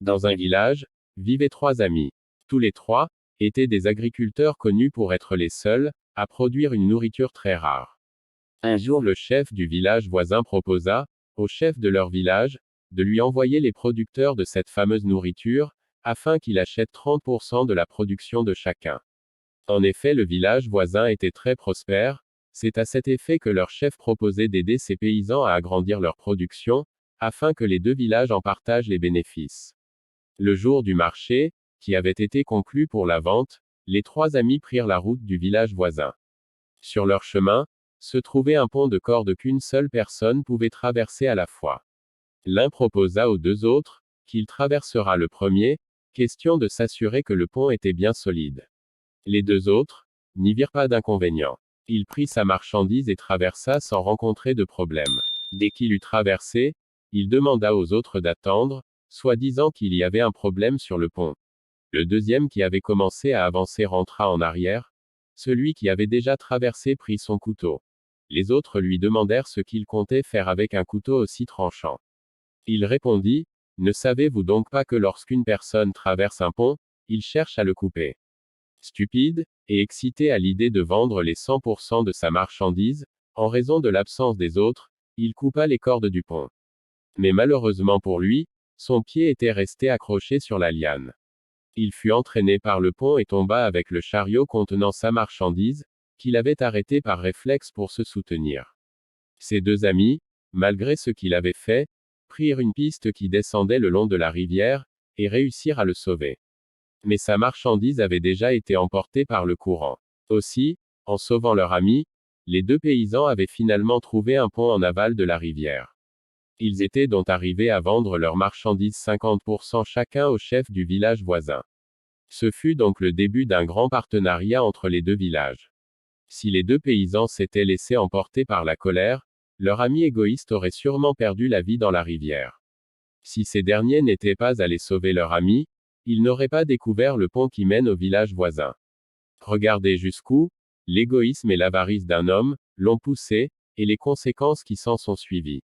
Dans un village, vivaient trois amis. Tous les trois étaient des agriculteurs connus pour être les seuls à produire une nourriture très rare. Un jour, le chef du village voisin proposa au chef de leur village de lui envoyer les producteurs de cette fameuse nourriture, afin qu'il achète 30% de la production de chacun. En effet, le village voisin était très prospère. C'est à cet effet que leur chef proposait d'aider ces paysans à agrandir leur production, afin que les deux villages en partagent les bénéfices. Le jour du marché, qui avait été conclu pour la vente, les trois amis prirent la route du village voisin. Sur leur chemin, se trouvait un pont de corde qu'une seule personne pouvait traverser à la fois. L'un proposa aux deux autres qu'il traversera le premier, question de s'assurer que le pont était bien solide. Les deux autres n'y virent pas d'inconvénient. Il prit sa marchandise et traversa sans rencontrer de problème. Dès qu'il eut traversé, il demanda aux autres d'attendre, soi-disant qu'il y avait un problème sur le pont. Le deuxième qui avait commencé à avancer rentra en arrière. Celui qui avait déjà traversé prit son couteau. Les autres lui demandèrent ce qu'il comptait faire avec un couteau aussi tranchant. Il répondit, ne savez-vous donc pas que lorsqu'une personne traverse un pont, il cherche à le couper? Stupide, et excité à l'idée de vendre les 100% de sa marchandise, en raison de l'absence des autres, il coupa les cordes du pont. Mais malheureusement pour lui, son pied était resté accroché sur la liane. Il fut entraîné par le pont et tomba avec le chariot contenant sa marchandise, qu'il avait arrêté par réflexe pour se soutenir. Ses deux amis, malgré ce qu'il avait fait, prirent une piste qui descendait le long de la rivière, et réussirent à le sauver. Mais sa marchandise avait déjà été emportée par le courant. Aussi, en sauvant leur ami, les deux paysans avaient finalement trouvé un pont en aval de la rivière. Ils étaient donc arrivés à vendre leur marchandise 50% chacun au chef du village voisin. Ce fut donc le début d'un grand partenariat entre les deux villages. Si les deux paysans s'étaient laissés emporter par la colère, leur ami égoïste aurait sûrement perdu la vie dans la rivière. Si ces derniers n'étaient pas allés sauver leur ami, ils n'auraient pas découvert le pont qui mène au village voisin. Regardez jusqu'où l'égoïsme et l'avarice d'un homme l'ont poussé, et les conséquences qui s'en sont suivies.